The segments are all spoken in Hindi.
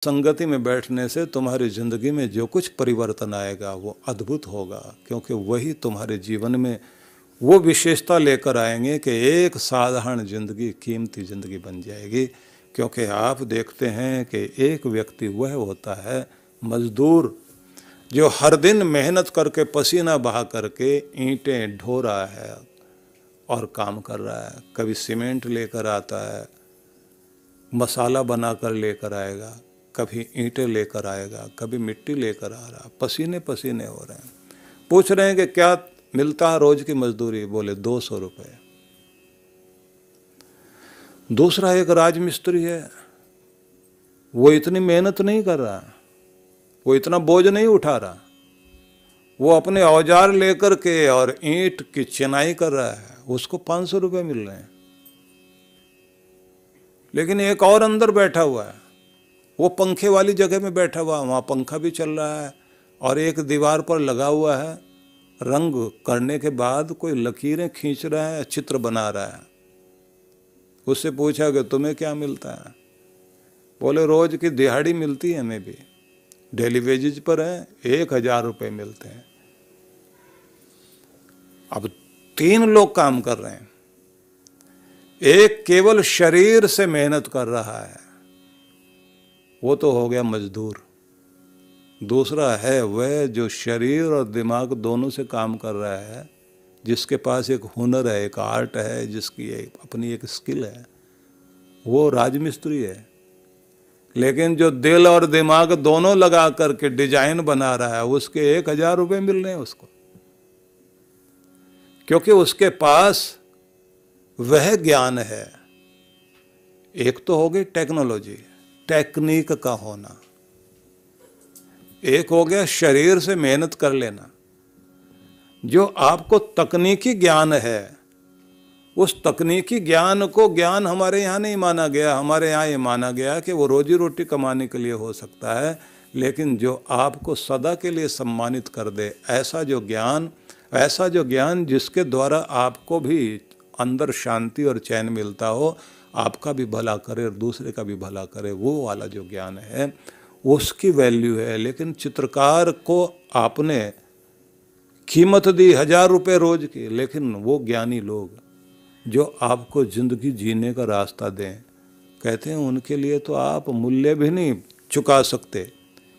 संगति में बैठने से तुम्हारी जिंदगी में जो कुछ परिवर्तन आएगा वो अद्भुत होगा, क्योंकि वही तुम्हारे जीवन में वो विशेषता लेकर आएंगे कि एक साधारण जिंदगी कीमती जिंदगी बन जाएगी। क्योंकि आप देखते हैं कि एक व्यक्ति वह होता है मजदूर जो हर दिन मेहनत करके पसीना बहा करके ईंटें ढो रहा है और काम कर रहा है। कभी सीमेंट लेकर आता है, मसाला बनाकर लेकर आएगा, कभी ईंटें लेकर आएगा, कभी मिट्टी लेकर आ रहा, पसीने पसीने हो रहे हैं। पूछ रहे हैं कि क्या मिलता है रोज की मजदूरी? बोले 200 रुपये। दूसरा एक राजमिस्त्री है, वो इतनी मेहनत नहीं कर रहा, वो इतना बोझ नहीं उठा रहा, वो अपने औजार लेकर के और ईंट की चिनाई कर रहा है, उसको 500 रुपये मिल रहे हैं। लेकिन एक और अंदर बैठा हुआ है, वो पंखे वाली जगह में बैठा हुआ है, वहाँ पंखा भी चल रहा है और एक दीवार पर लगा हुआ है, रंग करने के बाद कोई लकीरें खींच रहा है, चित्र बना रहा है। उससे पूछा कि तुम्हें क्या मिलता है? बोले रोज की दिहाड़ी मिलती है, हमें भी डेली वेजेज पर है, 1000 रुपये मिलते हैं। अब 3 लोग काम कर रहे हैं, एक केवल शरीर से मेहनत कर रहा है, वो तो हो गया मजदूर। दूसरा है वह जो शरीर और दिमाग दोनों से काम कर रहा है, जिसके पास एक हुनर है, एक आर्ट है, जिसकी अपनी एक स्किल है, वो राजमिस्त्री है। लेकिन जो दिल और दिमाग दोनों लगा करके डिजाइन बना रहा है, उसके 1000 रुपये मिल रहे हैं उसको, क्योंकि उसके पास वह ज्ञान है। एक तो हो गई टेक्नोलॉजी, टेक्निक का होना, एक हो गया शरीर से मेहनत कर लेना। जो आपको तकनीकी ज्ञान है, उस तकनीकी ज्ञान को ज्ञान हमारे यहाँ नहीं माना गया। हमारे यहाँ ये माना गया कि वो रोजी रोटी कमाने के लिए हो सकता है, लेकिन जो आपको सदा के लिए सम्मानित कर दे, ऐसा जो ज्ञान जिसके द्वारा आपको भी अंदर शांति और चैन मिलता हो, आपका भी भला करे और दूसरे का भी भला करे, वो वाला जो ज्ञान है उसकी वैल्यू है। लेकिन चित्रकार को आपने कीमत दी 1000 रुपये रोज की, लेकिन वो ज्ञानी लोग जो आपको जिंदगी जीने का रास्ता दें, कहते हैं उनके लिए तो आप मूल्य भी नहीं चुका सकते,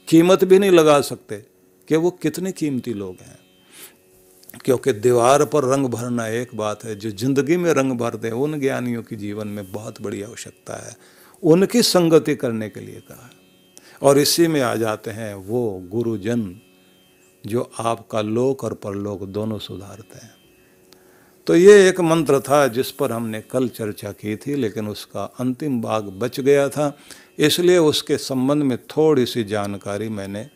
कीमत भी नहीं लगा सकते कि वो कितने कीमती लोग हैं। क्योंकि दीवार पर रंग भरना एक बात है, जो जिंदगी में रंग भर दे, उन ज्ञानियों की जीवन में बहुत बड़ी आवश्यकता है। उनकी संगति करने के लिए कहा। और इसी में आ जाते हैं वो गुरुजन जो आपका लोक और परलोक दोनों सुधारते हैं। तो ये एक मंत्र था जिस पर हमने कल चर्चा की थी, लेकिन उसका अंतिम भाग बच गया था, इसलिए उसके संबंध में थोड़ी सी जानकारी मैंने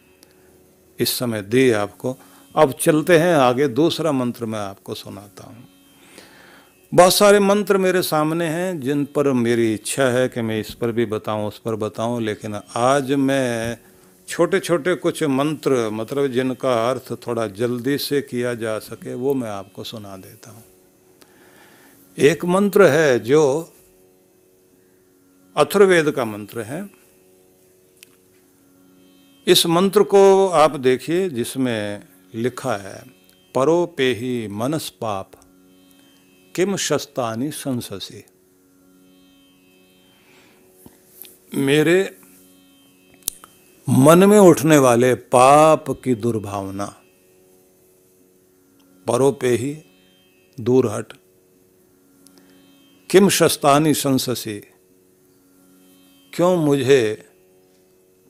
इस समय दी आपको। अब चलते हैं आगे, दूसरा मंत्र मैं आपको सुनाता हूँ। बहुत सारे मंत्र मेरे सामने हैं जिन पर मेरी इच्छा है कि मैं इस पर भी बताऊं, उस पर बताऊं, लेकिन आज मैं छोटे छोटे कुछ मंत्र, मतलब जिनका अर्थ थोड़ा जल्दी से किया जा सके, वो मैं आपको सुना देता हूं। एक मंत्र है जो अथर्ववेद का मंत्र है। इस मंत्र को आप देखिए, जिसमें लिखा है परो पेहि मनस पाप किम शस्तानि संससि। मेरे मन में उठने वाले पाप की दुर्भावना, परो पेहि दूर हट, किम शस्तानि संससि, क्यों मुझे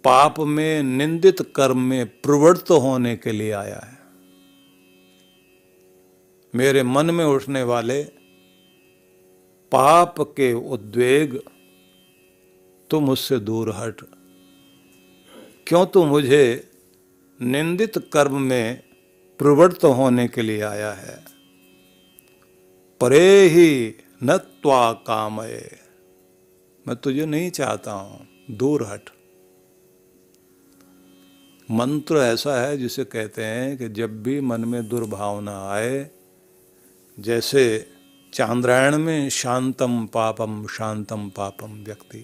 पाप में, निंदित कर्म में प्रवृत्त होने के लिए आया है। मेरे मन में उठने वाले पाप के उद्वेग, तू मुझसे दूर हट, क्यों तू मुझे निंदित कर्म में प्रवृत्त होने के लिए आया है। परे ही न त्वा कामये, मैं तुझे नहीं चाहता हूं, दूर हट। मंत्र ऐसा है जिसे कहते हैं कि जब भी मन में दुर्भावना आए, जैसे चांद्रायण में शांतम पापम व्यक्ति,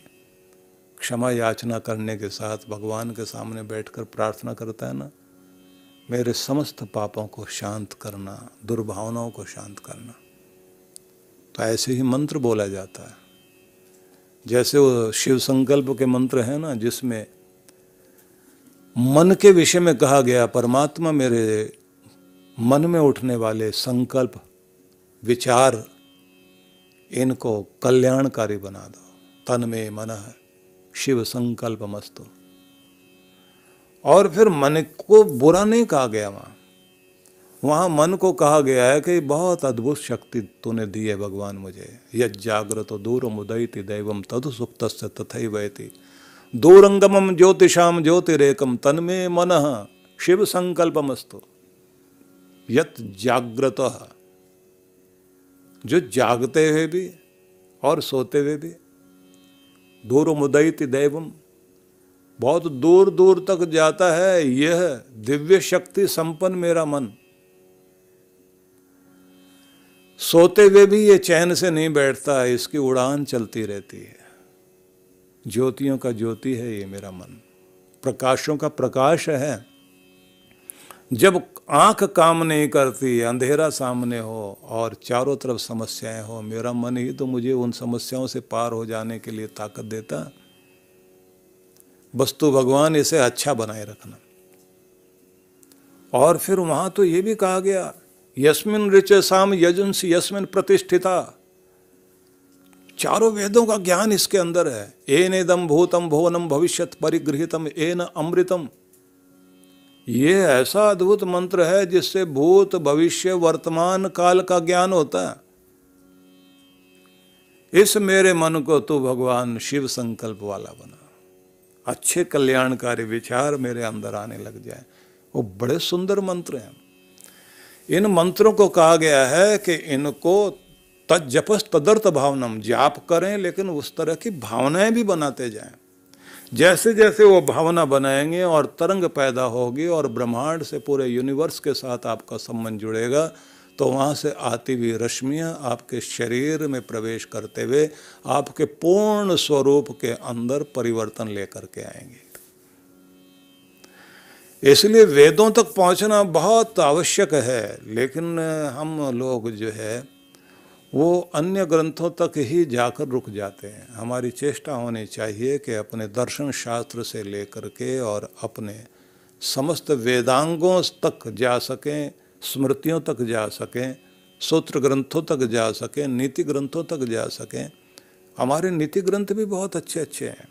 क्षमा याचना करने के साथ भगवान के सामने बैठकर प्रार्थना करता है ना, मेरे समस्त पापों को शांत करना, दुर्भावनाओं को शांत करना, तो ऐसे ही मंत्र बोला जाता है। जैसे वो शिव संकल्प के मंत्र हैं ना, जिसमें मन के विषय में कहा गया, परमात्मा मेरे मन में उठने वाले संकल्प, विचार, इनको कल्याणकारी बना दो। तन में मनः शिव संकल्पमस्तु। और फिर मन को बुरा नहीं कहा गया, वहाँ मन को कहा गया है कि बहुत अद्भुत शक्ति तूने दी है भगवान मुझे। यज्जाग्रतो दूरम उदयति दैवम तदु सुप्तस्य तथैवैति दूरंगमम ज्योतिषाम ज्योतिरेकम तन्मे मनः शिव संकल्पमस्तु। यत जाग्रतः, जो जागते हुए भी और सोते हुए भी, दूरम उदयति दैवम, बहुत दूर दूर तक जाता है यह दिव्य शक्ति संपन्न मेरा मन। सोते हुए भी ये चैन से नहीं बैठता, इसकी उड़ान चलती रहती है। ज्योतियों का ज्योति है ये मेरा मन, प्रकाशों का प्रकाश है। जब आंख काम नहीं करती, अंधेरा सामने हो और चारों तरफ समस्याएं हो, मेरा मन ही तो मुझे उन समस्याओं से पार हो जाने के लिए ताकत देता। बस तो भगवान इसे अच्छा बनाए रखना। और फिर वहां तो ये भी कहा गया, यस्मिन ऋचसाम यजुंसि यस्मिन प्रतिष्ठिता। चारों वेदों का ज्ञान इसके अंदर है। एनेदम भूतम भुवनम भविष्यत परिगृहितम एन अमृतम। ये ऐसा अद्भुत मंत्र है जिससे भूत भविष्य वर्तमान काल का ज्ञान होता है। इस मेरे मन को तो भगवान शिव संकल्प वाला बना, अच्छे कल्याणकारी विचार मेरे अंदर आने लग जाए। वो बड़े सुंदर मंत्र हैं। इन मंत्रों को कहा गया है कि इनको तज्जपस तदर्थ भावनम, जाप करें लेकिन उस तरह की भावनाएं भी बनाते जाएं। जैसे जैसे वो भावना बनाएंगे और तरंग पैदा होगी और ब्रह्मांड से पूरे यूनिवर्स के साथ आपका संबंध जुड़ेगा, तो वहाँ से आती हुई रश्मियाँ आपके शरीर में प्रवेश करते हुए आपके पूर्ण स्वरूप के अंदर परिवर्तन लेकर के आएंगे। इसलिए वेदों तक पहुँचना बहुत आवश्यक है, लेकिन हम लोग जो है वो अन्य ग्रंथों तक ही जाकर रुक जाते हैं। हमारी चेष्टा होनी चाहिए कि अपने दर्शन शास्त्र से लेकर के और अपने समस्त वेदांगों तक जा सकें, स्मृतियों तक जा सकें, सूत्र ग्रंथों तक जा सकें, नीति ग्रंथों तक जा सकें। हमारे नीति ग्रंथ भी बहुत अच्छे अच्छे हैं,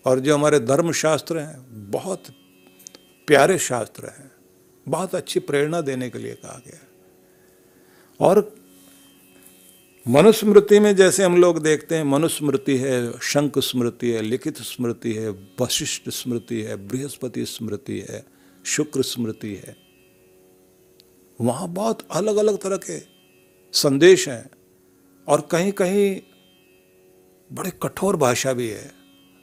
और जो हमारे धर्म शास्त्र हैं बहुत प्यारे शास्त्र हैं, बहुत अच्छी प्रेरणा देने के लिए कहा गया। और मनुस्मृति में जैसे हम लोग देखते हैं, मनुस्मृति है, शंख स्मृति है, लिखित स्मृति है, वशिष्ठ स्मृति है, बृहस्पति स्मृति है, शुक्र स्मृति है। वहाँ बहुत अलग अलग तरह के संदेश हैं, और कहीं कहीं बड़े कठोर भाषा भी है।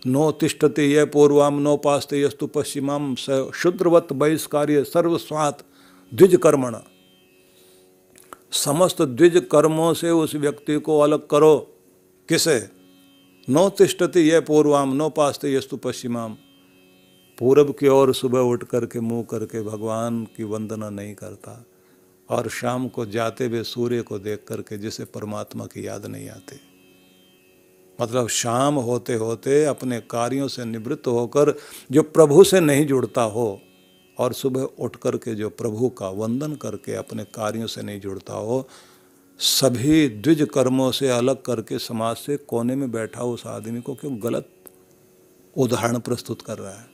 नो तिष्ठति ये पूर्वाम नो पास्ते यस्तु पश्चिमाम शूद्रवत बहिष्कार्य सर्वस्वात् द्विज कर्मण। समस्त द्विज कर्मों से उस व्यक्ति को अलग करो। किसे? नो तिष्ठति ये पूर्वाम नो पास्ते यस्तु पश्चिमाम। पूरब की ओर सुबह उठ करके मुँह करके भगवान की वंदना नहीं करता, और शाम को जाते हुए सूर्य को देख करके जिसे परमात्मा की याद नहीं आती। मतलब शाम होते होते अपने कार्यों से निवृत्त होकर जो प्रभु से नहीं जुड़ता हो, और सुबह उठ करके जो प्रभु का वंदन करके अपने कार्यों से नहीं जुड़ता हो, सभी द्विज कर्मों से अलग करके समाज से कोने में बैठा उस आदमी को क्यों गलत उदाहरण प्रस्तुत कर रहा है?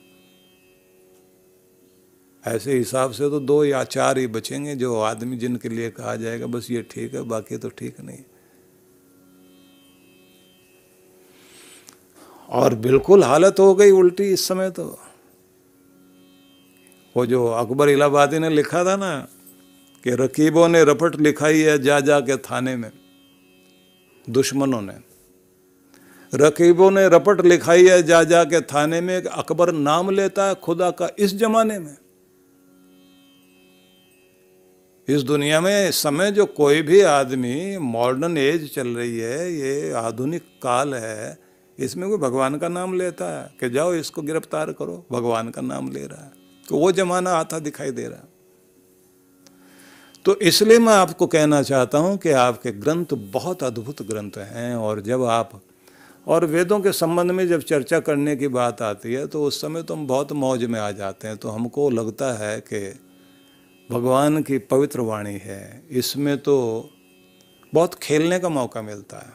ऐसे हिसाब से तो 2 या 4 ही बचेंगे जो आदमी जिनके लिए कहा जाएगा बस ये ठीक है, बाकी तो ठीक नहीं। और बिल्कुल हालत हो गई उल्टी इस समय। तो वो जो अकबर इलाहाबादी ने लिखा था ना कि रकीबों ने रपट लिखाई है जा जा के थाने में, दुश्मनों ने रकीबों ने रपट लिखाई है जा जा के थाने में। अकबर नाम लेता है खुदा का इस जमाने में, इस दुनिया में। इस समय जो कोई भी आदमी, मॉडर्न एज चल रही है, ये आधुनिक काल है, इसमें कोई भगवान का नाम लेता है कि जाओ इसको गिरफ्तार करो, भगवान का नाम ले रहा है। तो वो जमाना आता दिखाई दे रहा है। तो इसलिए मैं आपको कहना चाहता हूं कि आपके ग्रंथ बहुत अद्भुत ग्रंथ हैं, और जब आप और वेदों के संबंध में जब चर्चा करने की बात आती है तो उस समय तो हम बहुत मौज में आ जाते हैं। तो हमको लगता है कि भगवान की पवित्र वाणी है, इसमें तो बहुत खेलने का मौका मिलता है,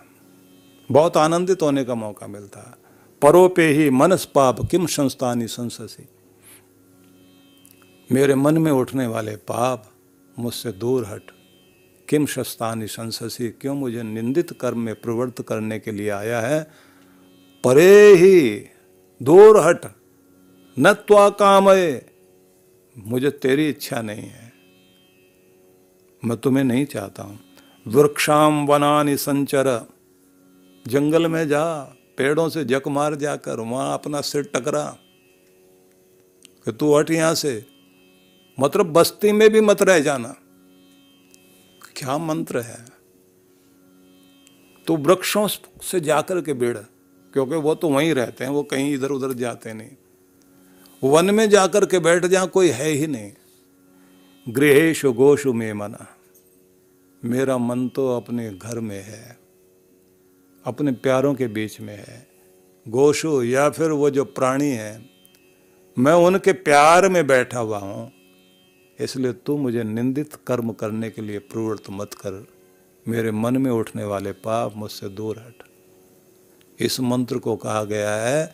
बहुत आनंदित होने का मौका मिलता है। परोपे ही मनस पाप किम संस्थानी संससी, मेरे मन में उठने वाले पाप मुझसे दूर हट, किम शस्तानि संससी, क्यों मुझे निंदित कर्म में प्रवृत्त करने के लिए आया है। परे ही, दूर हट, न त्वा कामये, मुझे तेरी इच्छा नहीं है, मैं तुम्हें नहीं चाहता हूं। वृक्षाम वनानि संचर, जंगल में जा, पेड़ों से जक मार जाकर वहां अपना सिर टकरा कि तू हट यहां से, मतलब बस्ती में भी मत रह जाना। क्या मंत्र है। तो वृक्षों से जाकर के भिड़, क्योंकि वो तो वहीं रहते हैं, वो कहीं इधर उधर जाते नहीं। वन में जाकर के बैठ जा, कोई है ही नहीं। गृहेशु गोशु में मना, मेरा मन तो अपने घर में है, अपने प्यारों के बीच में है। गोशु या फिर वो जो प्राणी है, मैं उनके प्यार में बैठा हुआ हूं, इसलिए तू मुझे निंदित कर्म करने के लिए प्रवृत्त मत कर। मेरे मन में उठने वाले पाप मुझसे दूर हट। इस मंत्र को कहा गया है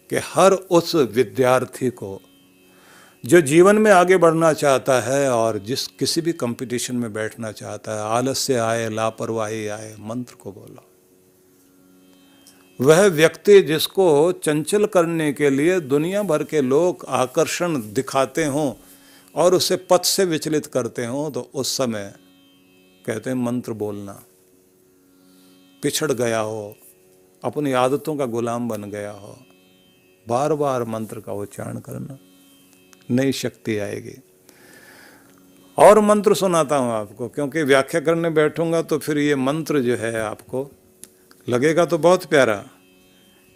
कि हर उस विद्यार्थी को जो जीवन में आगे बढ़ना चाहता है और जिस किसी भी कंपटीशन में बैठना चाहता है, आलस्य आए, लापरवाही आए, मंत्र को बोलो। वह व्यक्ति जिसको चंचल करने के लिए दुनिया भर के लोग आकर्षण दिखाते हों और उसे पथ से विचलित करते हों, तो उस समय कहते हैं मंत्र बोलना। पिछड़ गया हो, अपनी आदतों का गुलाम बन गया हो, बार बार मंत्र का उच्चारण करना, नई शक्ति आएगी। और मंत्र सुनाता हूं आपको, क्योंकि व्याख्या करने बैठूंगा तो फिर ये मंत्र जो है आपको लगेगा तो बहुत प्यारा,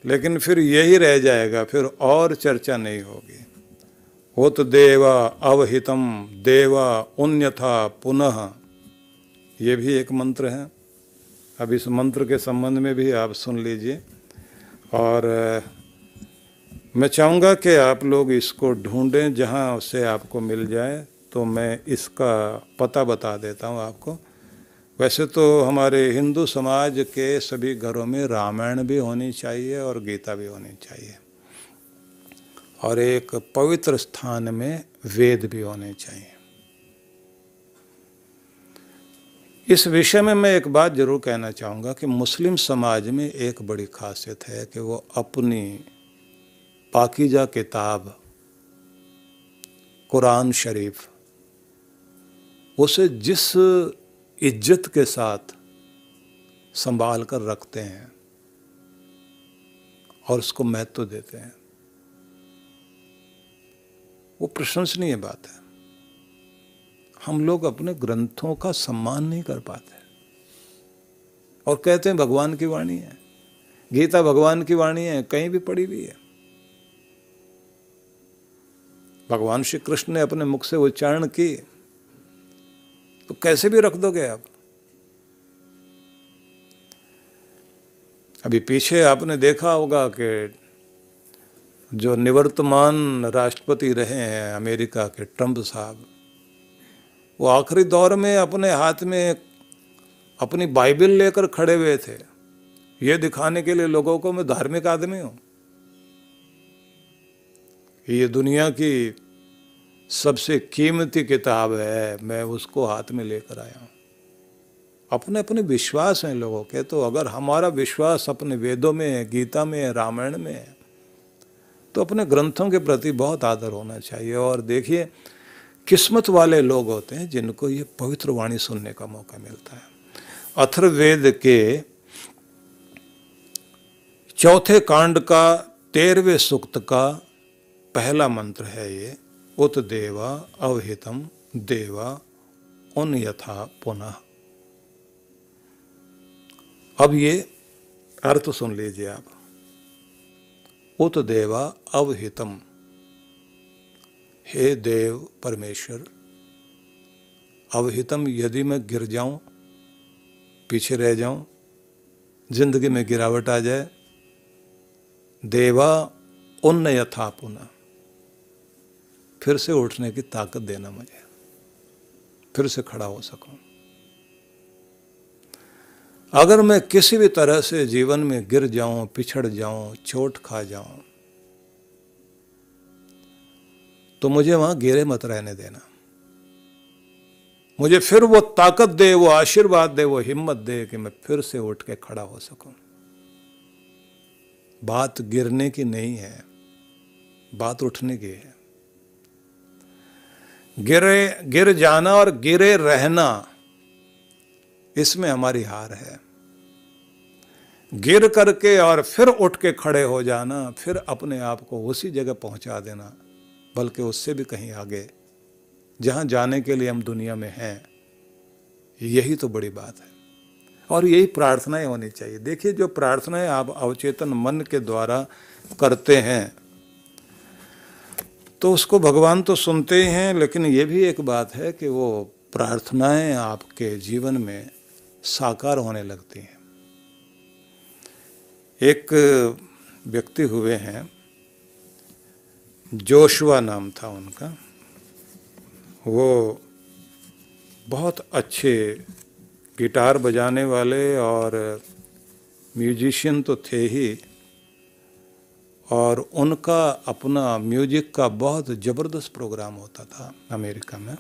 लेकिन फिर यही रह जाएगा, फिर और चर्चा नहीं होगी। उत देवा अवहितम देवा उन्यथा पुनः, ये भी एक मंत्र है। अब इस मंत्र के संबंध में भी आप सुन लीजिए, और मैं चाहूँगा कि आप लोग इसको ढूंढें जहाँ उससे आपको मिल जाए। तो मैं इसका पता बता देता हूँ आपको। वैसे तो हमारे हिंदू समाज के सभी घरों में रामायण भी होनी चाहिए और गीता भी होनी चाहिए, और एक पवित्र स्थान में वेद भी होने चाहिए। इस विषय में मैं एक बात जरूर कहना चाहूँगा कि मुस्लिम समाज में एक बड़ी खासियत है कि वो अपनी पाकीज़ा किताब कुरान शरीफ, उसे जिस इज्जत के साथ संभाल कर रखते हैं और उसको महत्व देते हैं, वो प्रशंसनीय बात है। हम लोग अपने ग्रंथों का सम्मान नहीं कर पाते और कहते हैं भगवान की वाणी है, गीता भगवान की वाणी है, कहीं भी पड़ी हुई है। भगवान श्री कृष्ण ने अपने मुख से उच्चारण की तो कैसे भी रख दोगे आप। अभी पीछे आपने देखा होगा कि जो निवर्तमान राष्ट्रपति रहे हैं अमेरिका के, ट्रंप साहब, वो आखिरी दौर में अपने हाथ में अपनी बाइबल लेकर खड़े हुए थे, ये दिखाने के लिए लोगों को मैं धार्मिक आदमी हूं, ये दुनिया की सबसे कीमती किताब है, मैं उसको हाथ में लेकर आया हूं। अपने अपने विश्वास हैं लोगों के। तो अगर हमारा विश्वास अपने वेदों में है, गीता में है, रामायण में है, तो अपने ग्रंथों के प्रति बहुत आदर होना चाहिए। और देखिए, किस्मत वाले लोग होते हैं जिनको ये पवित्र वाणी सुनने का मौका मिलता है। अथर्ववेद के चौथे कांड का 13वें सूक्त का पहला मंत्र है ये, उत देवा अवहितम देवा उन्यथा पुनः। अब ये अर्थ सुन लीजिए आप। उत देवा अवहितम, हे देव परमेश्वर, अवहितम यदि मैं गिर जाऊं, पीछे रह जाऊं, जिंदगी में गिरावट आ जाए, देवा उन्नयथा पुनः, फिर से उठने की ताकत देना मुझे, फिर से खड़ा हो सकूं। अगर मैं किसी भी तरह से जीवन में गिर जाऊं, पिछड़ जाऊं, चोट खा जाऊं, तो मुझे वहां गिरे मत रहने देना। मुझे फिर वो ताकत दे, वो आशीर्वाद दे, वो हिम्मत दे कि मैं फिर से उठ के खड़ा हो सकूं। बात गिरने की नहीं है, बात उठने की है। गिर जाना और गिरे रहना, इसमें हमारी हार है। गिर करके और फिर उठ के खड़े हो जाना, फिर अपने आप को उसी जगह पहुंचा देना, बल्कि उससे भी कहीं आगे, जहां जाने के लिए हम दुनिया में हैं। यही तो बड़ी बात है और यही प्रार्थनाएं होनी चाहिए। देखिए, जो प्रार्थनाएं आप अवचेतन मन के द्वारा करते हैं तो उसको भगवान तो सुनते ही हैं, लेकिन ये भी एक बात है कि वो प्रार्थनाएं आपके जीवन में साकार होने लगती हैं। एक व्यक्ति हुए हैं, जोशुआ नाम था उनका। वो बहुत अच्छे गिटार बजाने वाले और म्यूजिशियन तो थे ही, और उनका अपना म्यूजिक का बहुत ज़बरदस्त प्रोग्राम होता था अमेरिका में।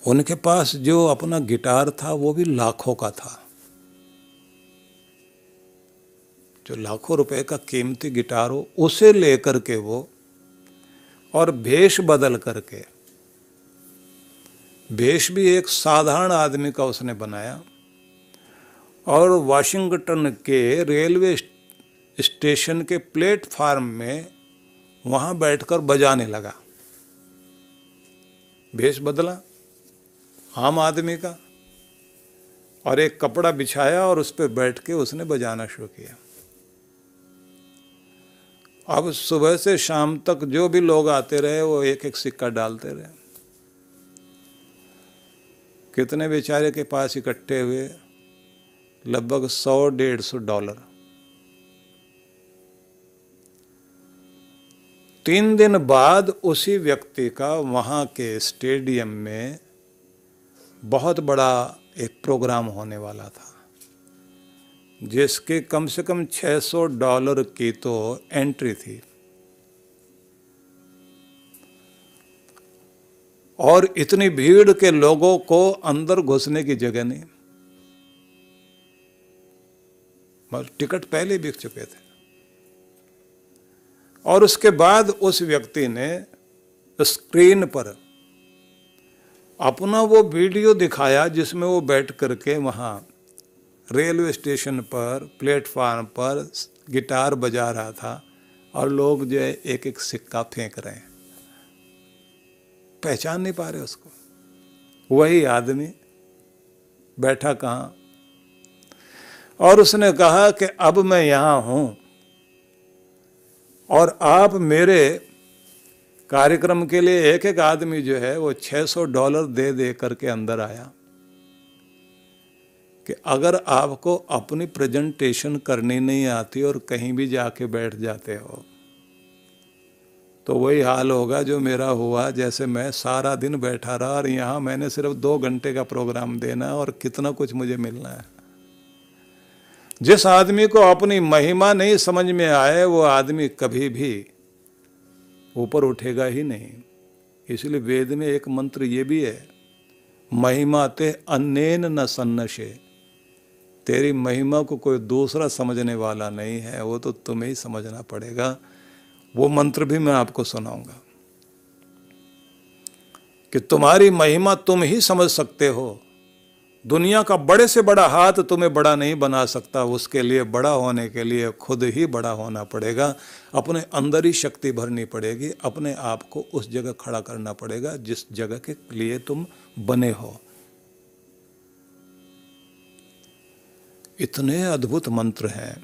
उनके पास जो अपना गिटार था वो भी लाखों का था, जो लाखों रुपए का कीमती गिटार हो, उसे लेकर के वो, और भेष बदल करके, भेष भी एक साधारण आदमी का उसने बनाया, और वाशिंगटन के रेलवे स्टेशन के प्लेटफार्म में वहां बैठकर बजाने लगा। भेष बदला आम आदमी का, और एक कपड़ा बिछाया और उस पर बैठ के उसने बजाना शुरू किया। अब सुबह से शाम तक जो भी लोग आते रहे वो एक एक सिक्का डालते रहे। कितने बेचारे के पास इकट्ठे हुए? लगभग $100-150। 3 दिन बाद उसी व्यक्ति का वहाँ के स्टेडियम में बहुत बड़ा एक प्रोग्राम होने वाला था, जिसके कम से कम $600 की तो एंट्री थी। और इतनी भीड़ के लोगों को अंदर घुसने की जगह नहीं, बस टिकट पहले बिक चुके थे। और उसके बाद उस व्यक्ति ने स्क्रीन पर अपना वो वीडियो दिखाया जिसमें वो बैठ करके वहाँ रेलवे स्टेशन पर प्लेटफार्म पर गिटार बजा रहा था, और लोग जो है एक एक सिक्का फेंक रहे हैं। पहचान नहीं पा रहे उसको। वही आदमी बैठा कहाँ, और उसने कहा कि अब मैं यहाँ हूँ और आप मेरे कार्यक्रम के लिए, एक एक आदमी जो है वो $600 दे दे करके अंदर आया कि अगर आपको अपनी प्रेजेंटेशन करनी नहीं आती और कहीं भी जाके बैठ जाते हो तो वही हाल होगा जो मेरा हुआ। जैसे मैं सारा दिन बैठा रहा और यहाँ मैंने सिर्फ 2 घंटे का प्रोग्राम देना और कितना कुछ मुझे मिलना है। जिस आदमी को अपनी महिमा नहीं समझ में आए वो आदमी कभी भी ऊपर उठेगा ही नहीं। इसलिए वेद में एक मंत्र ये भी है, महिमा ते अन्येन न सन्नशे। तेरी महिमा को कोई दूसरा समझने वाला नहीं है, वो तो तुम्हें ही समझना पड़ेगा। वो मंत्र भी मैं आपको सुनाऊंगा कि तुम्हारी महिमा तुम ही समझ सकते हो। दुनिया का बड़े से बड़ा हाथ तुम्हें बड़ा नहीं बना सकता। उसके लिए बड़ा होने के लिए खुद ही बड़ा होना पड़ेगा। अपने अंदर ही शक्ति भरनी पड़ेगी। अपने आप को उस जगह खड़ा करना पड़ेगा जिस जगह के लिए तुम बने हो। इतने अद्भुत मंत्र हैं।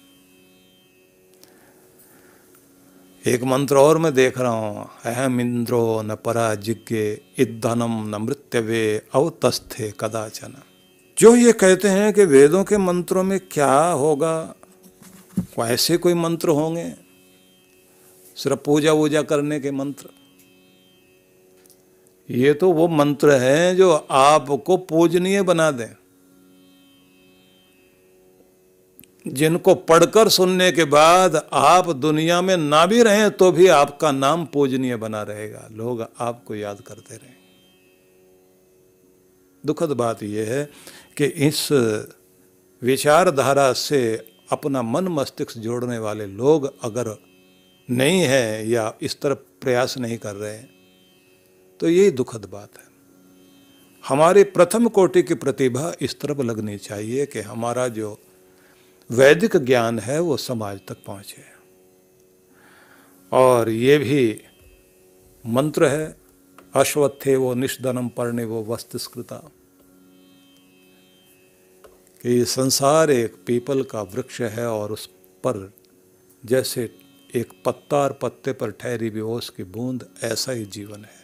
एक मंत्र और मैं देख रहा हूँ, अहम इंद्रो न पराजिज्ञे इद्धनम न मृत्यवे अवतस्थे कदाचन। जो ये कहते हैं कि वेदों के मंत्रों में क्या होगा, ऐसे कोई मंत्र होंगे सिर्फ पूजा वूजा करने के मंत्र? ये तो वो मंत्र हैं जो आपको पूजनीय बना दें, जिनको पढ़कर सुनने के बाद आप दुनिया में ना भी रहें तो भी आपका नाम पूजनीय बना रहेगा, लोग आपको याद करते रहें। दुखद बात यह है कि इस विचारधारा से अपना मन मस्तिष्क जोड़ने वाले लोग अगर नहीं है या इस तरफ प्रयास नहीं कर रहे हैं तो यही दुखद बात है। हमारी प्रथम कोटि की प्रतिभा इस तरफ लगनी चाहिए कि हमारा जो वैदिक ज्ञान है वो समाज तक पहुँचे। और ये भी मंत्र है, अश्वत्थे वो निष्दनम पर्णे वो वस्तुस्कृता, कि संसार एक पीपल का वृक्ष है और उस पर जैसे एक पत्ता और पत्ते पर ठहरी भी ओस की बूंद, ऐसा ही जीवन है।